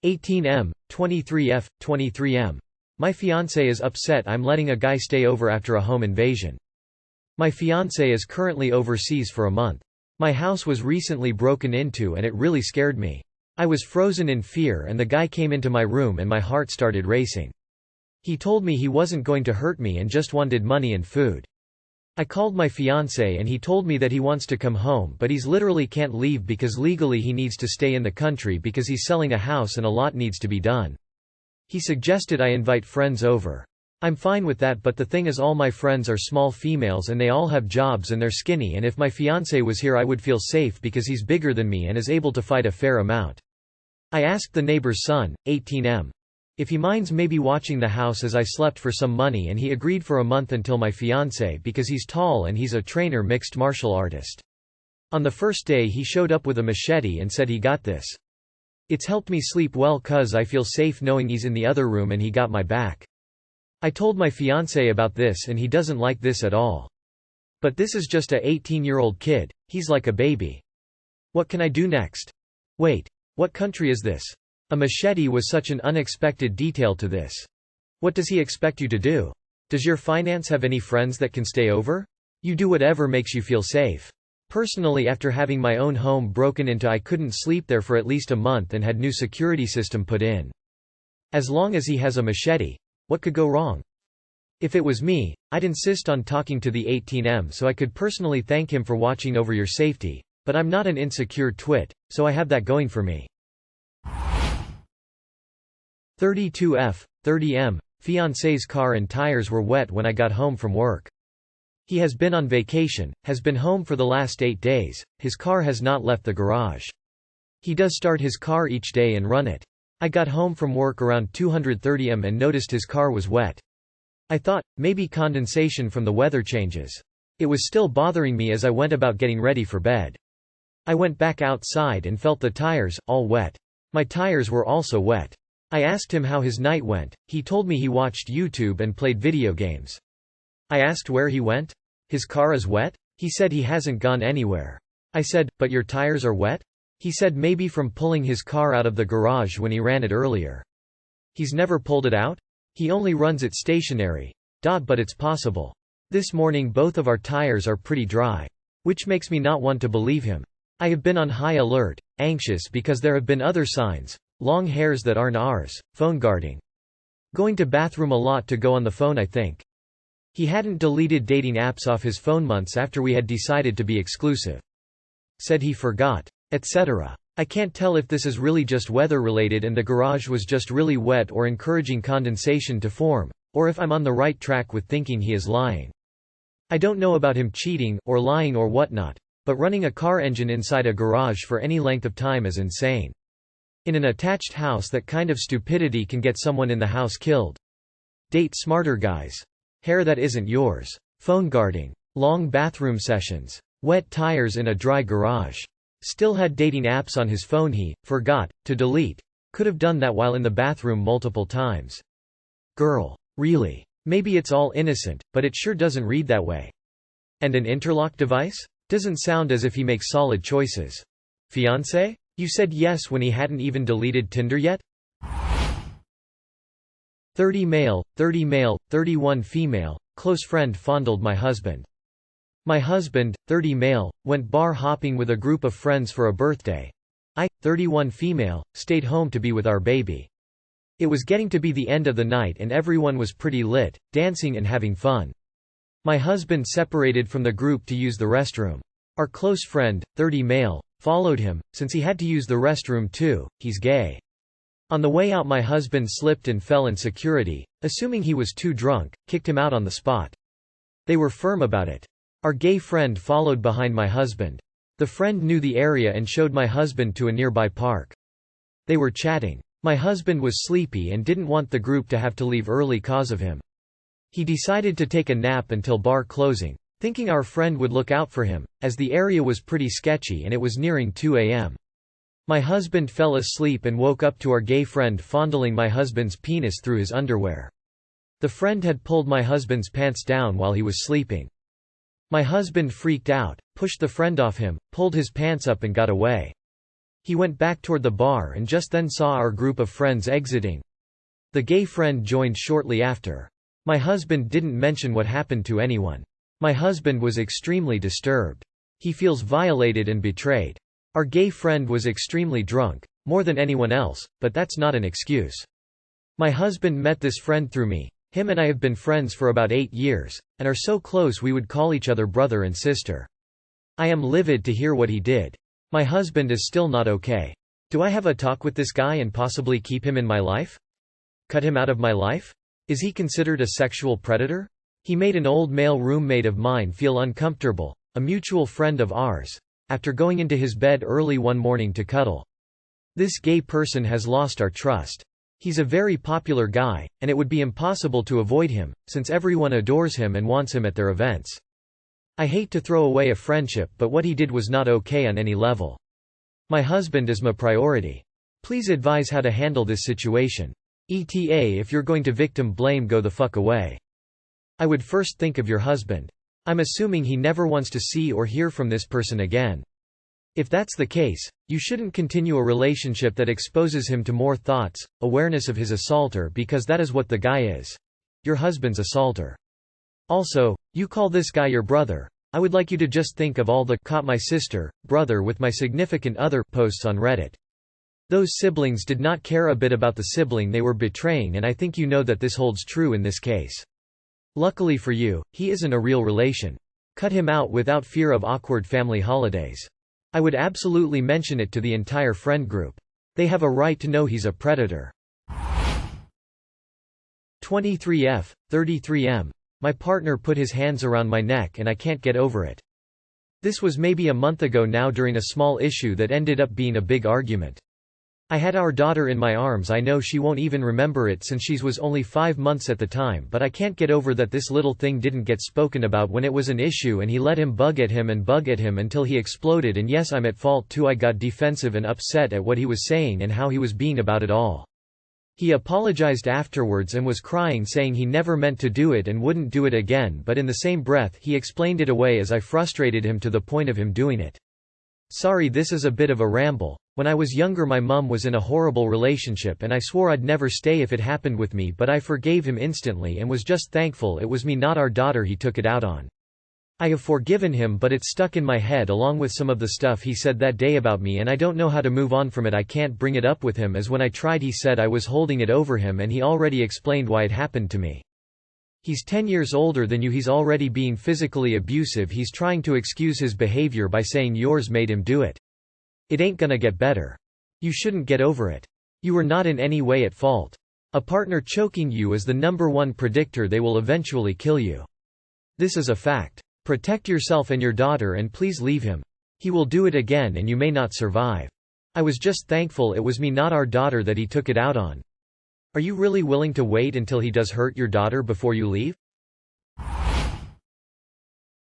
18M, 23F, 23M. My fiancé is upset I'm letting a guy stay over after a home invasion. My fiancé is currently overseas for a month. My house was recently broken into and it really scared me. I was frozen in fear and the guy came into my room and my heart started racing. He told me he wasn't going to hurt me and just wanted money and food. I called my fiancé and he told me that he wants to come home but he's literally can't leave because legally he needs to stay in the country because he's selling a house and a lot needs to be done. He suggested I invite friends over. I'm fine with that, but the thing is all my friends are small females and they all have jobs and they're skinny, and if my fiancé was here I would feel safe because he's bigger than me and is able to fight a fair amount. I asked the neighbor's son, 18M, if he minds maybe watching the house as I slept for some money, and he agreed for a month until my fiancé because he's tall and he's a trainer mixed martial artist. On the first day he showed up with a machete and said he got this. It's helped me sleep well cuz I feel safe knowing he's in the other room and he got my back. I told my fiancé about this and he doesn't like this at all. But this is just a 18-year-old kid, he's like a baby. What can I do next? Wait, what country is this? A machete was such an unexpected detail to this. What does he expect you to do? Does your finance have any friends that can stay over? You do whatever makes you feel safe. Personally, after having my own home broken into, I couldn't sleep there for at least a month and had new security system put in. As long as he has a machete, what could go wrong? If it was me, I'd insist on talking to the 18M so I could personally thank him for watching over your safety, but I'm not an insecure twit, so I have that going for me. 32F, 30M, fiancé's car and tires were wet when I got home from work. He has been on vacation, has been home for the last 8 days, his car has not left the garage. He does start his car each day and run it. I got home from work around 230am and noticed his car was wet. I thought, maybe condensation from the weather changes. It was still bothering me as I went about getting ready for bed. I went back outside and felt the tires, all wet. My tires were also wet. I asked him how his night went. He told me he watched YouTube and played video games. I asked where he went. His car is wet? He said he hasn't gone anywhere. I said, but your tires are wet? He said maybe from pulling his car out of the garage when he ran it earlier. He's never pulled it out? He only runs it stationary. But it's possible. This morning both of our tires are pretty dry. Which makes me not want to believe him. I have been on high alert, anxious because there have been other signs. Long hairs that aren't ours, phone guarding. Going to bathroom a lot to go on the phone, I think. He hadn't deleted dating apps off his phone months after we had decided to be exclusive. Said he forgot, etc. I can't tell if this is really just weather related and the garage was just really wet or encouraging condensation to form, or if I'm on the right track with thinking he is lying. I don't know about him cheating, or lying or whatnot, but running a car engine inside a garage for any length of time is insane. In an attached house, that kind of stupidity can get someone in the house killed. Date smarter guys. Hair that isn't yours. Phone guarding. Long bathroom sessions. Wet tires in a dry garage. Still had dating apps on his phone he forgot to delete. Could have done that while in the bathroom multiple times. Girl. Really? Maybe it's all innocent, but it sure doesn't read that way. And an interlock device? Doesn't sound as if he makes solid choices. Fiancé? You said yes when he hadn't even deleted Tinder yet? 30 male, 31 female, close friend fondled my husband. My husband, 30 male, went bar hopping with a group of friends for a birthday. I, 31 female, stayed home to be with our baby. It was getting to be the end of the night and everyone was pretty lit, dancing and having fun. My husband separated from the group to use the restroom. Our close friend, 30 male, followed him, since he had to use the restroom too, he's gay. On the way out my husband slipped and fell and security, assuming he was too drunk, kicked him out on the spot. They were firm about it. Our gay friend followed behind my husband. The friend knew the area and showed my husband to a nearby park. They were chatting. My husband was sleepy and didn't want the group to have to leave early cause of him. He decided to take a nap until bar closing, thinking our friend would look out for him, as the area was pretty sketchy and it was nearing 2 a.m. My husband fell asleep and woke up to our gay friend fondling my husband's penis through his underwear. The friend had pulled my husband's pants down while he was sleeping. My husband freaked out, pushed the friend off him, pulled his pants up and got away. He went back toward the bar and just then saw our group of friends exiting. The gay friend joined shortly after. My husband didn't mention what happened to anyone. My husband was extremely disturbed. He feels violated and betrayed. Our gay friend was extremely drunk, more than anyone else, but that's not an excuse. My husband met this friend through me. Him and I have been friends for about 8 years, and are so close we would call each other brother and sister. I am livid to hear what he did. My husband is still not okay. Do I have a talk with this guy and possibly keep him in my life? Cut him out of my life? Is he considered a sexual predator? He made an old male roommate of mine feel uncomfortable, a mutual friend of ours, after going into his bed early one morning to cuddle. This gay person has lost our trust. He's a very popular guy, and it would be impossible to avoid him, since everyone adores him and wants him at their events. I hate to throw away a friendship, but what he did was not okay on any level. My husband is my priority. Please advise how to handle this situation. ETA if you're going to victim blame, go the fuck away. I would first think of your husband. I'm assuming he never wants to see or hear from this person again. If that's the case, you shouldn't continue a relationship that exposes him to more thoughts, awareness of his assaulter, because that is what the guy is. Your husband's assaulter. Also, you call this guy your brother. I would like you to just think of all the "caught my sister, brother with my significant other" posts on Reddit. Those siblings did not care a bit about the sibling they were betraying, and I think you know that this holds true in this case. Luckily for you, he isn't a real relation. Cut him out without fear of awkward family holidays. I would absolutely mention it to the entire friend group. They have a right to know he's a predator. 23F, 33M. My partner put his hands around my neck and I can't get over it. This was maybe a month ago now during a small issue that ended up being a big argument. I had our daughter in my arms. I know she won't even remember it since she was only 5 months at the time, but I can't get over that this little thing didn't get spoken about when it was an issue and he let him bug at him until he exploded. And yes, I'm at fault too. I got defensive and upset at what he was saying and how he was being about it all. He apologized afterwards and was crying, saying he never meant to do it and wouldn't do it again, but in the same breath he explained it away as I frustrated him to the point of him doing it. Sorry, this is a bit of a ramble. When I was younger, my mum was in a horrible relationship and I swore I'd never stay if it happened with me, but I forgave him instantly and was just thankful it was me, not our daughter, he took it out on. I have forgiven him, but it's stuck in my head along with some of the stuff he said that day about me, and I don't know how to move on from it. I can't bring it up with him, as when I tried he said I was holding it over him and he already explained why it happened to me. He's 10 years older than you. He's already being physically abusive. He's trying to excuse his behavior by saying yours made him do it. It ain't gonna get better. You shouldn't get over it. You were not in any way at fault. A partner choking you is the #1 predictor they will eventually kill you. This is a fact. Protect yourself and your daughter, and please leave him. He will do it again and you may not survive. I was just thankful it was me, not our daughter, that he took it out on. Are you really willing to wait until he does hurt your daughter before you leave?